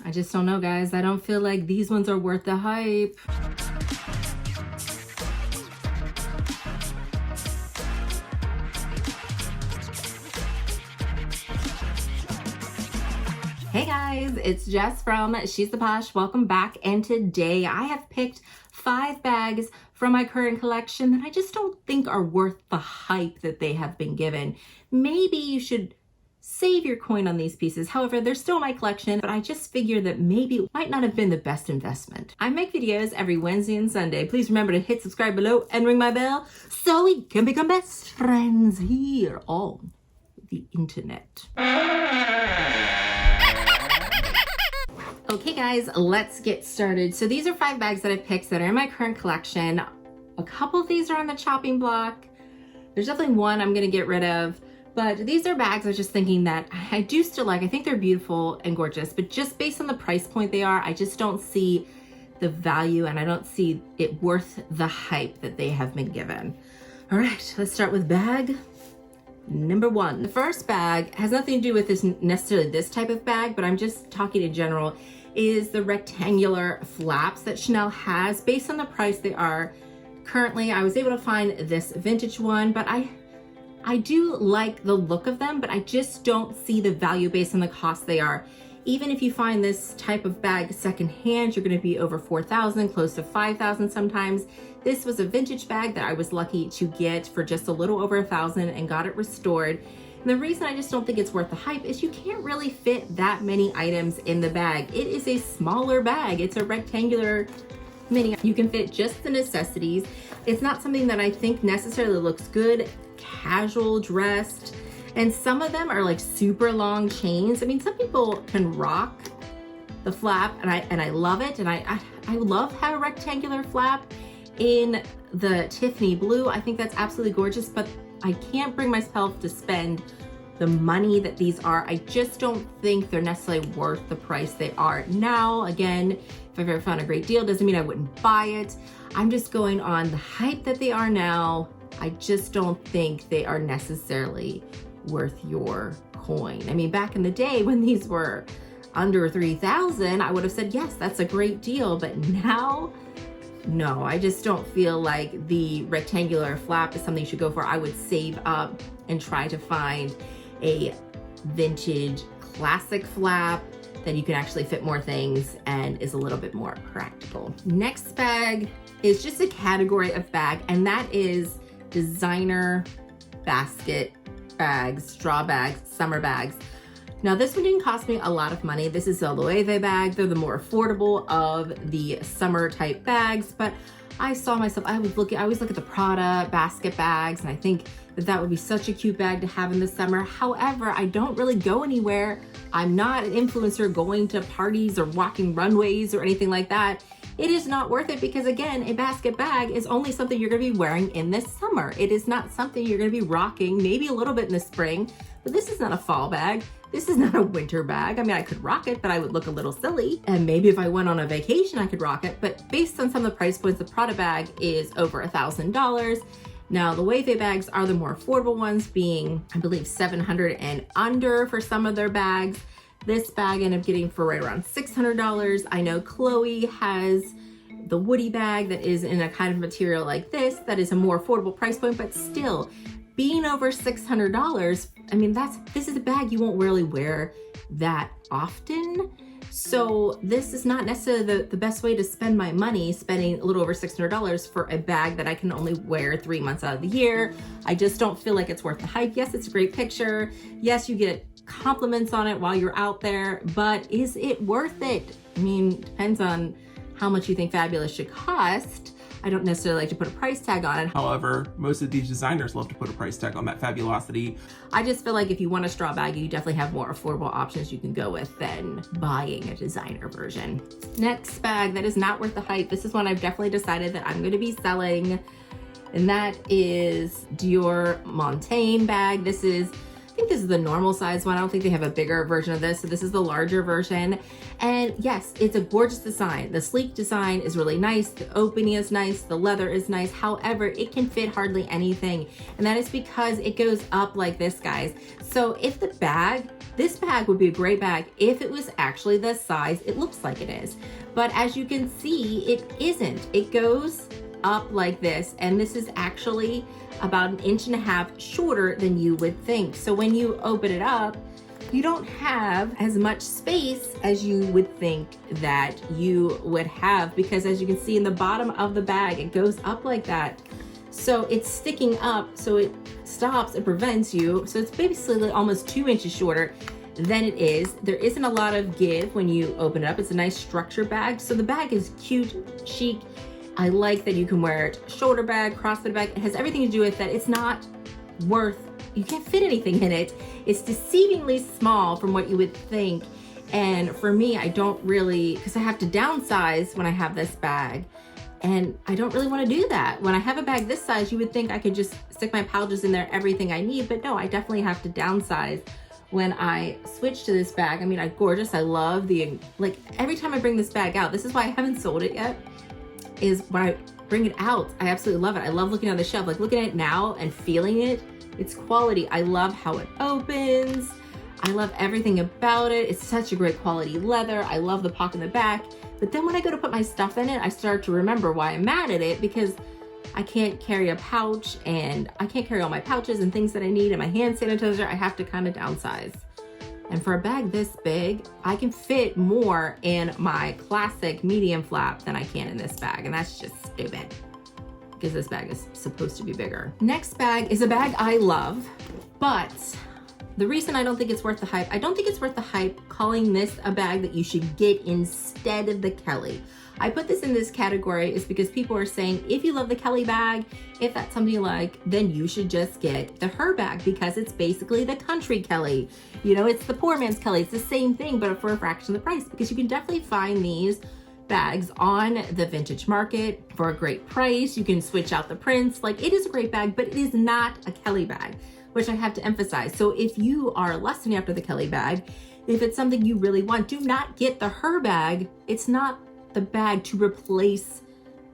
I just don't know, guys. I don't feel like these ones are worth the hype. Hey guys, it's Jess from She's the Posh. Welcome back, and today I have picked 5 bags from my current collection that I just don't think are worth the hype that they have been given. Maybe you should save your coin on these pieces. However, they're still in my collection, but I just figure that maybe it might not have been the best investment. I make videos every Wednesday and Sunday. Please remember to hit subscribe below and ring my bell so we can become best friends here on the internet. Okay guys, let's get started. So these are 5 bags that I've picked that are in my current collection. A couple of these are on the chopping block. There's definitely one I'm gonna get rid of, but these are bags I was just thinking that I do still like. I think they're beautiful and gorgeous, but just based on the price point they are, I just don't see the value and I don't see it worth the hype that they have been given. All right, let's start with bag number 1. The first bag has nothing to do with this necessarily this type of bag, but I'm just talking in general, is the rectangular flaps that Chanel has. Based on the price they are currently, I was able to find this vintage one, but I do like the look of them, but I just don't see the value based on the cost they are. Even if you find this type of bag secondhand, you're gonna be over $4,000, close to $5,000 sometimes. This was a vintage bag that I was lucky to get for just a little over $1,000 and got it restored. And the reason I just don't think it's worth the hype is you can't really fit that many items in the bag. It is a smaller bag. It's a rectangular mini. You can fit just the necessities. It's not something that I think necessarily looks good, casual dressed. And some of them are like super long chains. I mean, some people can rock the flap and I love it. And I love how a rectangular flap in the Tiffany blue. I think that's absolutely gorgeous, but I can't bring myself to spend the money that these are. I just don't think they're necessarily worth the price they are. Now, again, if I've ever found a great deal, doesn't mean I wouldn't buy it. I'm just going on the hype that they are now. I just don't think they are necessarily worth your coin. I mean, back in the day when these were under $3,000, I would have said, yes, that's a great deal. But now, no, I just don't feel like the rectangular flap is something you should go for. I would save up and try to find a vintage classic flap that you can actually fit more things and is a little bit more practical. Next bag is just a category of bag, and that is designer basket bags, straw bags, summer bags. Now this one didn't cost me a lot of money. This is a Loewe bag. They're the more affordable of the summer type bags, but I saw myself, I always look at the Prada basket bags, and I think that would be such a cute bag to have in the summer. However, I don't really go anywhere. I'm not an influencer going to parties or walking runways or anything like that. It is not worth it because, again, a basket bag is only something you're gonna be wearing in this summer. It is not something you're gonna be rocking, maybe a little bit in the spring, but this is not a fall bag. This is not a winter bag. I mean, I could rock it, but I would look a little silly. And maybe if I went on a vacation, I could rock it. But based on some of the price points, the Prada bag is over $1,000. Now, the Loewe bags are the more affordable ones, being, I believe, $700 and under for some of their bags. This bag I ended up getting for right around $600. I know Chloe has the Woody bag that is in a kind of material like this, that is a more affordable price point, but still being over $600, I mean, this is a bag you won't really wear that often. So this is not necessarily the best way to spend my money, spending a little over $600 for a bag that I can only wear 3 months out of the year. I just don't feel like it's worth the hype. Yes, it's a great picture. Yes, you get compliments on it while you're out there, but is it worth it? I mean, depends on how much you think fabulous should cost. I don't necessarily like to put a price tag on it. However, most of these designers love to put a price tag on that fabulosity. I just feel like if you want a straw bag, you definitely have more affordable options you can go with than buying a designer version. Next bag that is not worth the hype. This is one I've definitely decided that I'm going to be selling, and that is Dior Montane bag. This is think this is the normal size one. I don't think they have a bigger version of this. So this is the larger version. And yes, it's a gorgeous design. The sleek design is really nice. The opening is nice. The leather is nice. However, it can fit hardly anything. And that is because it goes up like this, guys. So if this bag would be a great bag if it was actually the size it looks like it is. But as you can see, it isn't. It goes up like this, and this is actually about 1.5 inches shorter than you would think. So when you open it up, you don't have as much space as you would think that you would have, because as you can see in the bottom of the bag, it goes up like that. So it's sticking up, so it stops, it prevents you. So it's basically almost 2 inches shorter than it is. There isn't a lot of give when you open it up. It's a nice structure bag. So the bag is cute, chic. I like that you can wear it shoulder bag, crossbody bag. It has everything to do with that. It's not worth, you can't fit anything in it. It's deceivingly small from what you would think. And for me, I don't really, because I have to downsize when I have this bag. And I don't really want to do that. When I have a bag this size, you would think I could just stick my pouches in there, everything I need. But no, I definitely have to downsize when I switch to this bag. I mean, I'm gorgeous. I love the, like, every time I bring this bag out, this is why I haven't sold it yet, is when I bring it out, I absolutely love it. I love looking on the shelf, like looking at it now and feeling it. It's quality. I love how it opens. I love everything about it. It's such a great quality leather. I love the pocket in the back. But then when I go to put my stuff in it, I start to remember why I'm mad at it, because I can't carry a pouch, and I can't carry all my pouches and things that I need, and my hand sanitizer. I have to kind of downsize. And for a bag this big, I can fit more in my classic medium flap than I can in this bag. And that's just stupid, because this bag is supposed to be bigger. Next bag is a bag I love, but the reason I don't think it's worth the hype, I don't think it's worth the hype calling this a bag that you should get instead of the Kelly. I put this in this category is because people are saying, if you love the Kelly bag, if that's something you like, then you should just get the her bag, because it's basically the country Kelly. You know, it's the poor man's Kelly. It's the same thing, but for a fraction of the price, because you can definitely find these bags on the vintage market for a great price. You can switch out the prints. Like, it is a great bag, but it is not a Kelly bag, which I have to emphasize. So if you are lusting after the Kelly bag, if it's something you really want, do not get the her bag. It's not the bag to replace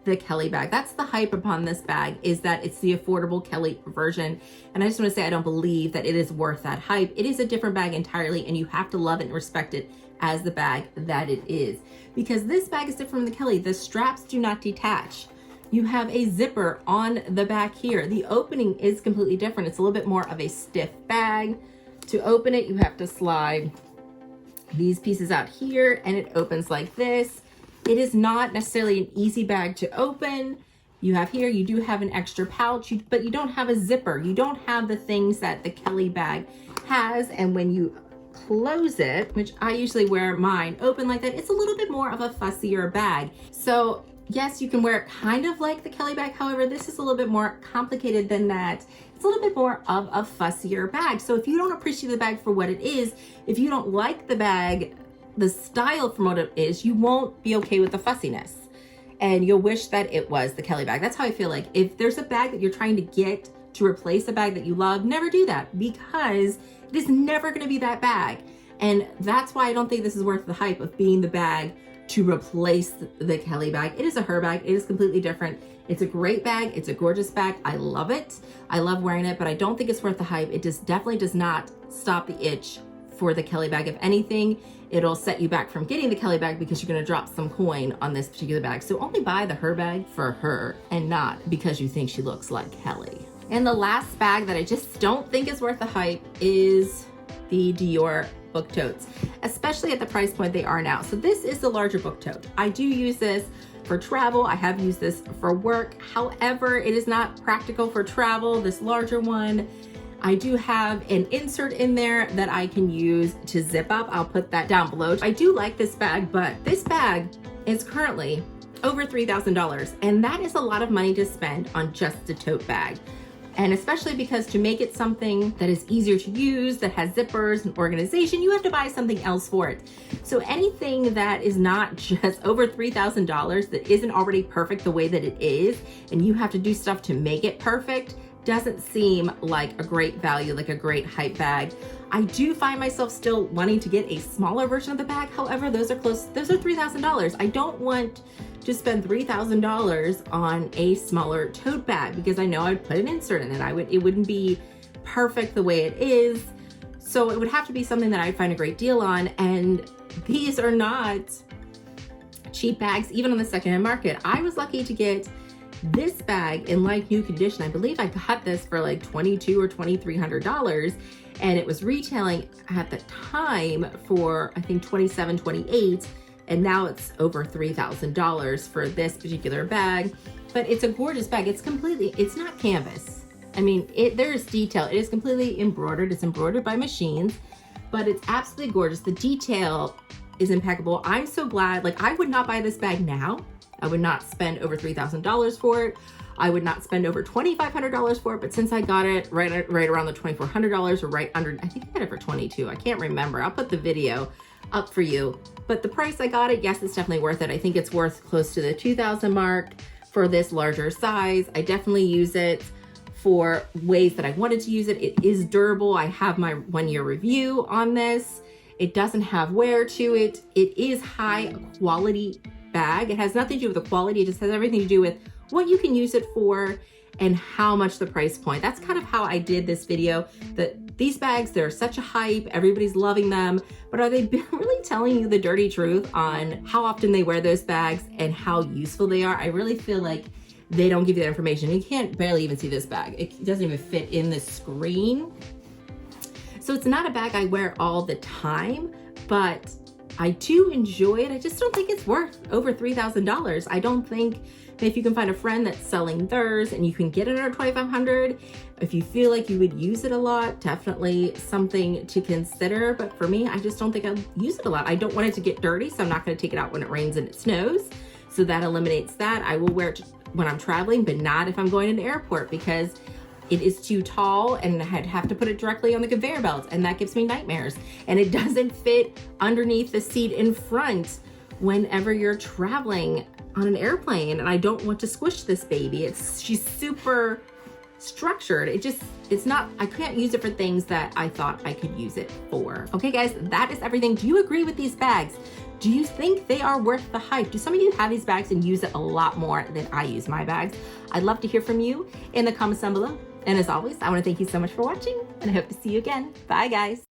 the Kelly bag. That's the hype upon this bag, is that it's the affordable Kelly version. And I just want to say, I don't believe that it is worth that hype. It is a different bag entirely, and you have to love it and respect it as the bag that it is. Because this bag is different from the Kelly. The straps do not detach. You have a zipper on the back here. The opening is completely different. It's a little bit more of a stiff bag. To open it, you have to slide these pieces out here, and it opens like this. It is not necessarily an easy bag to open. You have here, you do have an extra pouch, but you don't have a zipper. You don't have the things that the Kelly bag has. And when you close it, which I usually wear mine open like that, it's a little bit more of a fussier bag. So yes, you can wear it kind of like the Kelly bag. However, this is a little bit more complicated than that. It's a little bit more of a fussier bag. So if you don't appreciate the bag for what it is, if you don't like the bag, the style from what it is, you won't be okay with the fussiness, and you'll wish that it was the Kelly bag. That's how I feel. Like, if there's a bag that you're trying to get to replace a bag that you love, never do that, because it is never going to be that bag. And that's why I don't think this is worth the hype of being the bag to replace the Kelly bag. It is a her bag. It is completely different. It's a great bag. It's a gorgeous bag. I love it. I love wearing it, but I don't think it's worth the hype. It just definitely does not stop the itch for the Kelly bag. If anything, it'll set you back from getting the Kelly bag, because you're going to drop some coin on this particular bag. So only buy the her bag for her, and not because you think she looks like Kelly. And the last bag that I just don't think is worth the hype is the Dior book totes, especially at the price point they are now. So this is the larger book tote. I do use this for travel. I have used this for work. However, it is not practical for travel, this larger one. I do have an insert in there that I can use to zip up. I'll put that down below. I do like this bag, but this bag is currently over $3,000, and that is a lot of money to spend on just a tote bag. And especially because to make it something that is easier to use, that has zippers and organization, you have to buy something else for it. So anything that is not just over $3,000, that isn't already perfect the way that it is, and you have to do stuff to make it perfect, doesn't seem like a great value, like a great hype bag. I do find myself still wanting to get a smaller version of the bag. However, those are $3,000. I don't want to spend $3,000 on a smaller tote bag because I know I'd put an insert in it. It wouldn't be perfect the way it is. So it would have to be something that I'd find a great deal on. And these are not cheap bags, even on the secondhand market. I was lucky to get this bag in like new condition. I believe I got this for like $2,200 or $2,300, and it was retailing at the time for I think $2,700, $2,800, and now it's over $3,000 for this particular bag. But it's a gorgeous bag. It's not canvas. I mean, there's detail. It is completely embroidered. It's embroidered by machines, but it's absolutely gorgeous. The detail is impeccable. I'm so glad. Like, I would not buy this bag now. I would not spend over $3,000 for it. I would not spend over $2,500 for it, but since I got it right around the $2,400 or right under, I think I got it for $2,200. I can't remember. I'll put the video up for you. But the price I got it, yes, it's definitely worth it. I think it's worth close to the $2,000 mark for this larger size. I definitely use it for ways that I wanted to use it. It is durable. I have my 1-year review on this. It doesn't have wear to it. It is high quality bag. It has nothing to do with the quality. It just has everything to do with what you can use it for and how much the price point. That's kind of how I did this video. These bags, they're such a hype. Everybody's loving them, but are they really telling you the dirty truth on how often they wear those bags and how useful they are? I really feel like they don't give you that information. You can't barely even see this bag. It doesn't even fit in the screen. So it's not a bag I wear all the time, but I do enjoy it. I just don't think it's worth over $3,000. I don't think that if you can find a friend that's selling theirs and you can get it under $2,500, if you feel like you would use it a lot, definitely something to consider. But for me, I just don't think I'll use it a lot. I don't want it to get dirty, so I'm not going to take it out when it rains and it snows. So that eliminates that. I will wear it when I'm traveling, but not if I'm going to the airport because it is too tall and I'd have to put it directly on the conveyor belt, and that gives me nightmares. And it doesn't fit underneath the seat in front whenever you're traveling on an airplane, and I don't want to squish this baby. She's super structured. It's not, I can't use it for things that I thought I could use it for. Okay guys, that is everything. Do you agree with these bags? Do you think they are worth the hype? Do some of you have these bags and use it a lot more than I use my bags? I'd love to hear from you in the comments down below. And as always, I want to thank you so much for watching, and I hope to see you again. Bye guys.